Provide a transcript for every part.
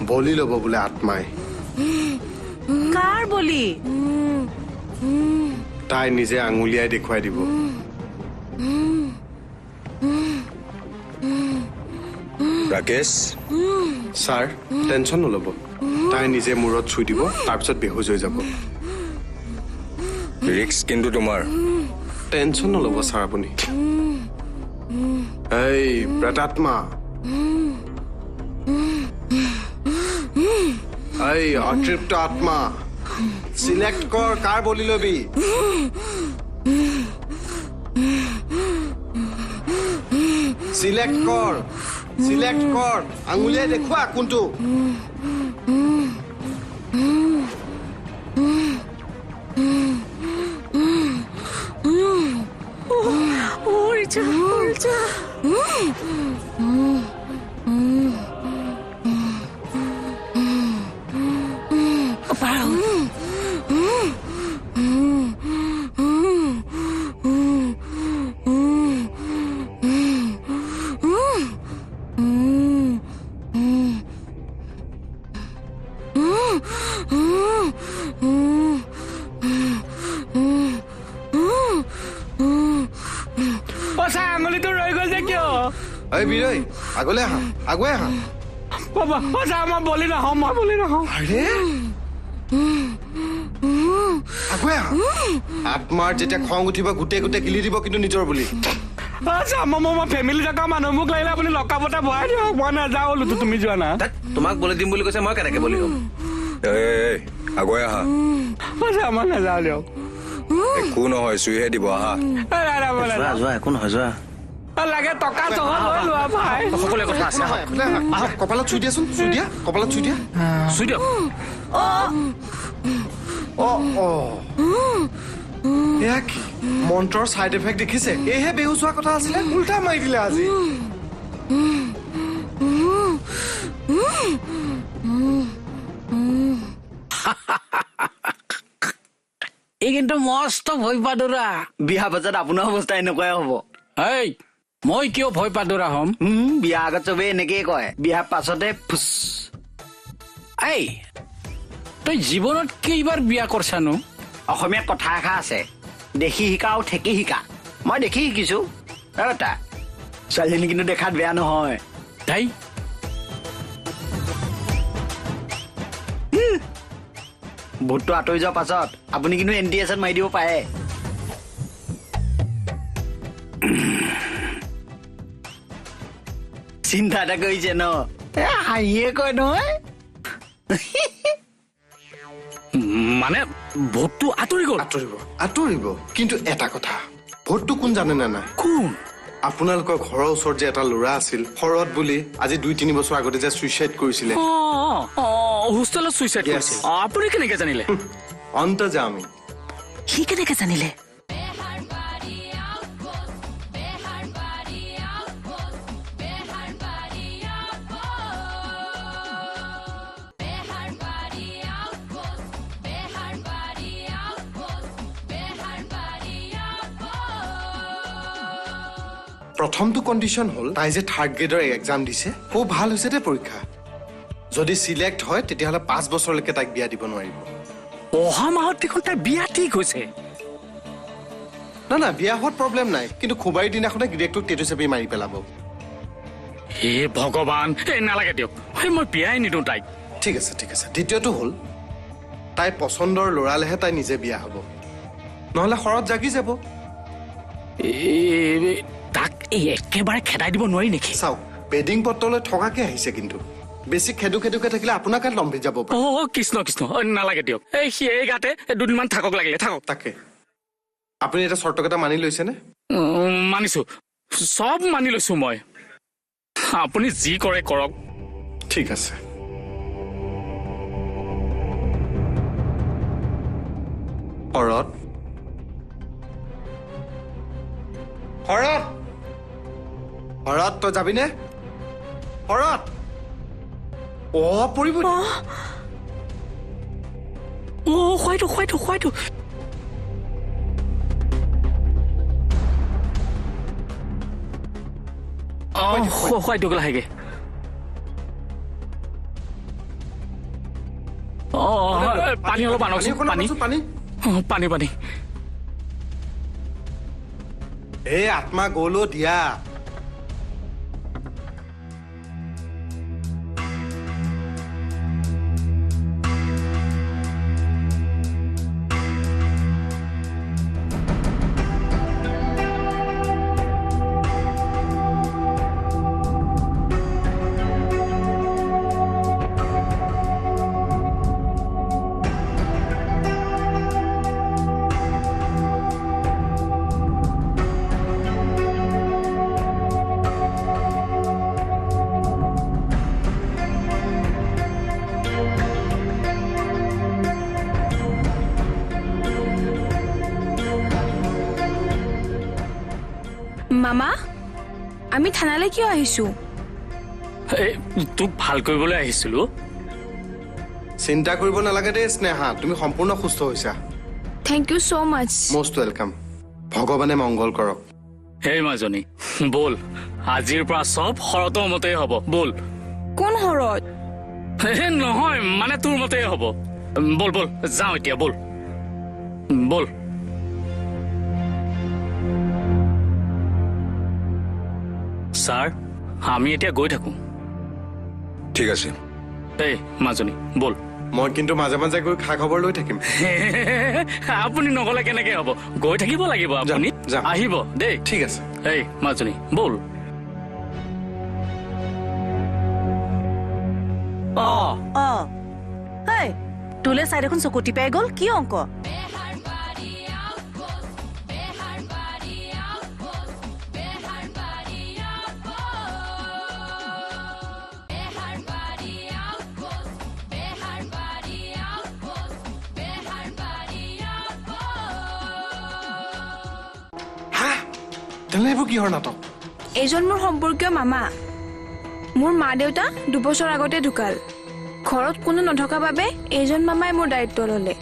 বলি ল'ব বোলে আত্মাই কাৰ বলি তাই নিজে আঙুলিয়াই দেখুৱাই দিব ৰাকেশ ছাৰ টেনশ্যন নল'ব তাই নিজে মূৰত চুই দিব তাৰপিছত বেহুজ হৈ যাব ৰিক্স কিন্তু তোমাৰ টেনশ্যন নল'ব ছাৰ আপুনি এই প্ৰেতাত্মা এই অতৃপ্ত আত্মা চিলেক্ট কৰ কাৰ বলি ল'বি চিলেক্ট কৰ আঙুলিয়াই দেখুৱা কোনটো আঙুলিটো ৰৈ গ'ল যে কিয় এই বিৰৈ আগলৈ আহা আগুৱাই আহা বাবা মই বলি নাহওঁ আৰে আগুৱাই আহা আত্মাৰ যেতিয়া খং উঠিব গোটেই কিলি দিব কিন্তু নিজৰ বুলি মই ফেমিলি থকা মানুহ মোক লাগিলে আপুনি লকাপতে ভৰাই দিয়ক মই নাযাওঁ বোলো তুমি যোৱা না তোমাক বলি দিম বুলি কৈছে মই কেনেকে বলি হ'ম আগুৱাই আহা মই নাযাওঁ দিয়ক একো নহয় চুইহে দিব আহা যোৱা একো নহয় যোৱা লাগে টকা চকা লৈ লোৱা ভাই সকলোৱে কথা আছে আহক কপালত চুই দিয়াচোন কপালত চুই দিয়া চুই দিয়ক এয়া কি মন্ত্ৰৰ চাইড এফেক্ট দেখিছে এইহে বেহুচ হোৱা কথা আছিলে উল্টা মাৰি দিলে আজি এই কিন্তু মস্ত ভয় পাদুৰা বিয়া পাছত আপোনাৰ অৱস্থা এনেকুৱাই হ'ব এই মই কিয় ভয় পাদুৰা হ'ম বিয়া আগত চবেই এনেকেই কয় বিয়াৰ পাছতে ফুচ এই তই জীৱনত কেইবাৰ বিয়া কৰছানো অসমীয়াত কথা এষাৰ আছে দেখি শিকা আৰু ঠেকি শিকা মই দেখি শিকিছো এটা ছোৱালীজনী কিন্তু দেখাত বেয়া নহয় তাই ভূতটো আঁতৰি যোৱাৰ পাছত আপুনি কিন্তু NTS মাৰি দিব পাৰে চিন্তা এটা কৰিছে ন হাঁহিয়ে কয় নহয় মানে ভূতটো আঁতৰি গ'ল আঁতৰিব কিন্তু এটা কথা ভূতটো কোন জানে নে নাই কোন আপোনালোকৰ ঘৰৰ ওচৰত যে এটা ল'ৰা আছিল শৰৎ বুলি আজি 2-3 বছৰ আগতে যে চুইচাইড কৰিছিলে হোষ্টেলত চুইচাইড কৰিছে আপুনি কেনেকে জানিলে অন্তৰ্যামী সি কেনেকে জানিলে প্ৰথমটো কণ্ডিশ্যন হ'ল তাই যে 3rd গ্ৰেডৰ এক্সাম দিছে খুব ভাল হৈছে দে পৰীক্ষা যদি চিলেক্ট হয় তেতিয়াহ'লে 5 বছৰলৈকে তাইক বিয়া দিব নোৱাৰিব অহা মাহত দেখোন তাই বিয়া ঠিক হৈছে না বিয়া হোৱাত প্ৰব্লেম নাই কিন্তু খুবাৰীৰ দিনাখনে গিৰিয়েকটোক টেটু চেপি মাৰি পেলাব হে ভগৱান এই নালাগে দিয়ক মই বিয়াই নিদিওঁ তাইক ঠিক আছে দ্বিতীয়টো হ'ল তাই পচন্দৰ ল'ৰালেহে তাই নিজে বিয়া হ'ব নহ'লে শৰৎ জাগি যাব তাক এই একেবাৰে খেদাই দিব নোৱাৰি নেকি চাওক বেডিং পত্ৰলৈ থকাকে আহিছে কিন্তু বেছি খেদুকে থাকিলে আপোনাৰ কাৰণে লম্বি যাব কৃষ্ণ নালাগে দিয়ক এই গাতে 2 দিনমান থাকক লাগিলে থাকক তাকে আপুনি এটা চৰ্তকেইটা মানি লৈছেনে মানিছো চব মানি লৈছো মই আপুনি যি কৰে কৰক ঠিক আছে শৰৎ তই যাবিনে শৰৎ পৰিব খুৱাইটো খুৱাই দিয়ক লাহেকে পানী অলপ আনকচোন পানী পানী পানী পানী এই আত্মা গ'লো দিয়া মামা আমি থানালৈ কিয় আহিছো তোক ভাল কৰিবলৈ আহিছিলো চিন্তা কৰিব নালাগে দেই স্নেহা তুমি সম্পূৰ্ণ সুস্থ হৈছা thank you so' much most welcome ভগৱানে মংগল কৰক হেই মাজনী বল আজিৰ পৰা চব শৰতৰ মতেই হ'ব বল কোন হৰত নহয় মানে তোৰ মতেই হ'ব বল বল যাওঁ এতিয়া বল বল ছাৰ আমি এতিয়া গৈ থাকো ঠিক আছে এই মাজনী বল মই কিন্তু মাজে মাজে গৈ খা খবৰ লৈ থাকিম আপুনি নগলে কেনেকে হ'ব গৈ থাকিব লাগিব আপুনি যাম। আহিব দেই ঠিক আছে এই মাজনী বল তোলে চাই দেখোন চকু টিপাই গ'ল কি অংক তেনেহ'লে এইবোৰ কিহৰ নাটক এইজন মোৰ সম্পৰ্কীয় মামা মোৰ মা দেউতা 2 বছৰ আগতে ঢুকাল ঘৰত কোনো নথকা বাবে এইজন মামাই মোৰ দায়িত্ব ল'লে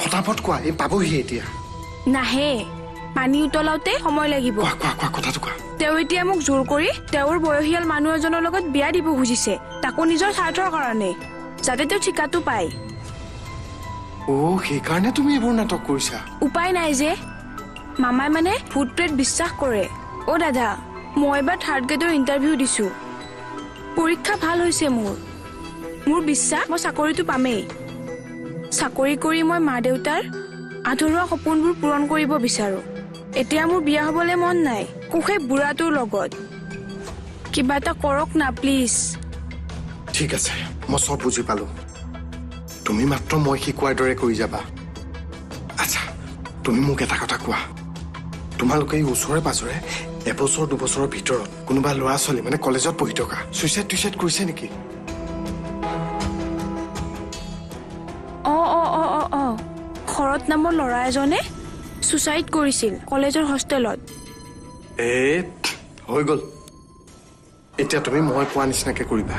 ফটাফট কোৱা এই পাবহি এতিয়া নাহে পানী উতলাওতে সময় লাগিব কোৱা কোৱা কোৱা কথাটো কোৱা তেওঁ এতিয়া মোক জোৰ কৰি তেওঁৰ বয়সীয়াল মানুহ এজনৰ লগত বিয়া দিব খুজিছে তাকো নিজৰ স্বাৰ্থৰ কাৰণে যাতে তেওঁ ঠিকাটো পায় সেইকাৰণে তুমি এইবোৰ নাটক কৰিছা উপায় নাই যে মামাই মানে ভূত প্ৰেত বিশ্বাস কৰে দাদা মই এবাৰ 3rd গ্ৰেডৰ ইণ্টাৰভিউ দিছো পৰীক্ষা ভাল হৈছে মোৰ বিশ্বাস মই চাকৰিটো পামেই চাকৰি কৰি মই মা দেউতাৰ আধৰুৱা সপোনবোৰ পূৰণ কৰিব বিচাৰো এতিয়া মোৰ বিয়া হ'বলৈ মন নাই কোখে বুঢ়াটোৰ লগত কিবা এটা কৰক না প্লিজ ঠিক আছে মই চব বুজি পালো তুমি মাত্ৰ মই শিকোৱাৰ দৰে কৰি যাবা আচ্ছা তুমি মোক এটা কথা কোৱা তোমালোকে এই ওচৰে পাজৰে 1 বছৰ 2 বছৰৰ ভিতৰত কোনোবা ল'ৰা ছোৱালী মানে কলেজত পঢ়ি থকা ছুইচাইড কৰিছে নেকি শৰৎ নামৰ ল'ৰা এজনে ছুইচাইড কৰিছিল কলেজৰ হোষ্টেলত হৈ গ'ল এতিয়া তুমি মই কোৱা নিচিনাকে কৰিবা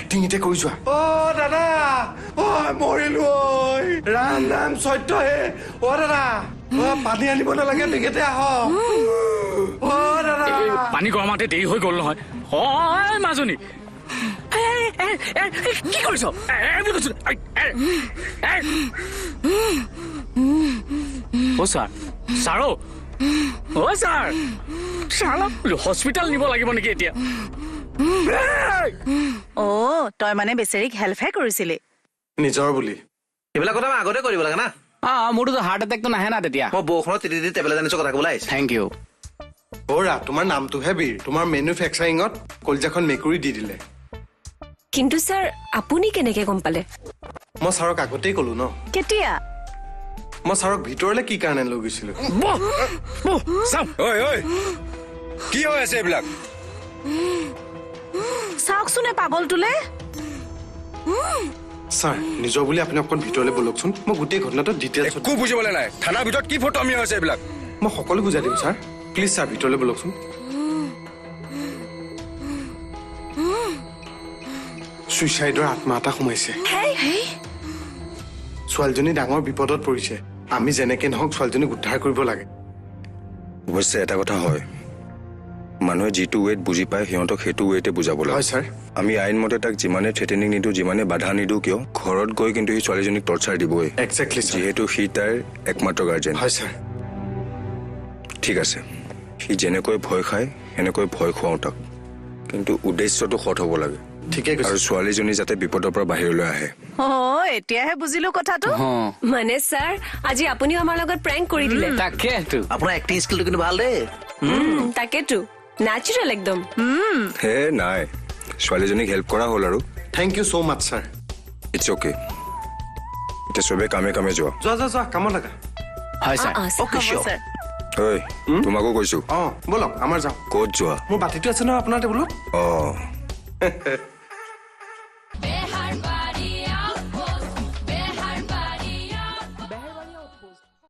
এক্টিং এতিয়া কৰি যোৱা দাদা মৰিলো ৰাম ৰাম সত্য হে দাদা পানী আনিব নালাগে বেগেতে আহ দাদা পানী গৰমাতে দেৰি হৈ গ'ল নহয় মাজনী কি কৰিছ ছাৰ হস্পিটেল নিব লাগিব নেকি এতিয়া তই মানে বেচেৰিক হেল্পহে কৰিছিলি নিজৰ বুলি এইবিলাক কথা মই আগতে কৰিব লাগে না মোৰতো হাৰ্ট এটেকটো নাহে না তেতিয়া মই বৰষুণত তিতি তিতি টেবলেট আনিছো কথা ক'বলৈ আহিছো থেংক ইউ তোমাৰ নামটোহে বীৰ তোমাৰ মেনুফেকচাৰিঙত কলিজাখন মেকুৰী দি দিলে কিন্তু স্যাৰ আপুনি কেনেকে গম পালে মই ছাৰক আগতেই ক'লো ন কেতিয়া মই ছাৰক ভিতৰলৈ কি কাৰণে লৈ গৈছিলো কি হৈ আছে এইবিলাক চাওকচোন এই পাগলটোলে ছাৰ নিজৰ বুলি আপুনি অকণ ভিতৰলৈ বলকচোন মই গোটেই ঘটনাটো ডিটেইলছ একো বুজিবলৈ নাই থানাৰ ভিতৰত কি ফটোমি হৈছে এইবিলাক মই সকলো বুজাই দিম ছাৰ প্লিজ ছাৰ ভিতৰলৈ বলকচোন ছুইচাইডৰ আত্মা এটা সোমাইছে ছোৱালীজনী ডাঙৰ বিপদত পৰিছে আমি যেনেকে নহওক ছোৱালীজনীক উদ্ধাৰ কৰিব লাগে অৱশ্যে এটা কথা হয় মানুহে যিটো ৱেট বুজি পায় সিহঁতক সেইটো ৱেটে বুজাব হয় লাগে ছাৰ আমি আইনমতে তাক যিমানে থ্ৰেটেনিং নিদিওঁ যিমানে বাধা নিদিওঁ কিয় ঘৰত গৈ কিন্তু সি ছোৱালীজনীক টৰ্চাৰ দিবই একজেক্টলি ছাৰ যিহেতু সি তাইৰ একমাত্ৰ গাৰ্জেন হয় ছাৰ ঠিক আছে সি যেনেকৈ ভয় খায় সেনেকৈ ভয় খুৱাওঁ তাক কিন্তু উদ্দেশ্যটো সৎ হ'ব লাগে ঠিকে আৰু কৈছে ছোৱালীজনী যাতে বিপদৰ পৰা বাহিৰলৈ আহে এতিয়াহে বুজিলো কথাটো মানে ছাৰ আজি আপুনিও আমাৰ লগত প্ৰেংক কৰি দিলে তাকেতো আপোনাৰ এক্টিং স্কিলটো কিন্তু ভাল দেই তাকেতো নেচাৰেল একদম হে নাই ছোৱালীজনীক হেল্প কৰা হ'ল আৰু thank you so' much sir it's okay এতিয়া চবে কামে কামে যোৱা যোৱা কামত লাগা হয় ছাৰ হ'ব ছাৰ ঐ তোমাকো কৈছো অঁ ব'লক আমাৰ যাওঁ ক'ত যোৱা মোৰ বাতিটো আছে নহয় আপোনাৰ টেবুলত অ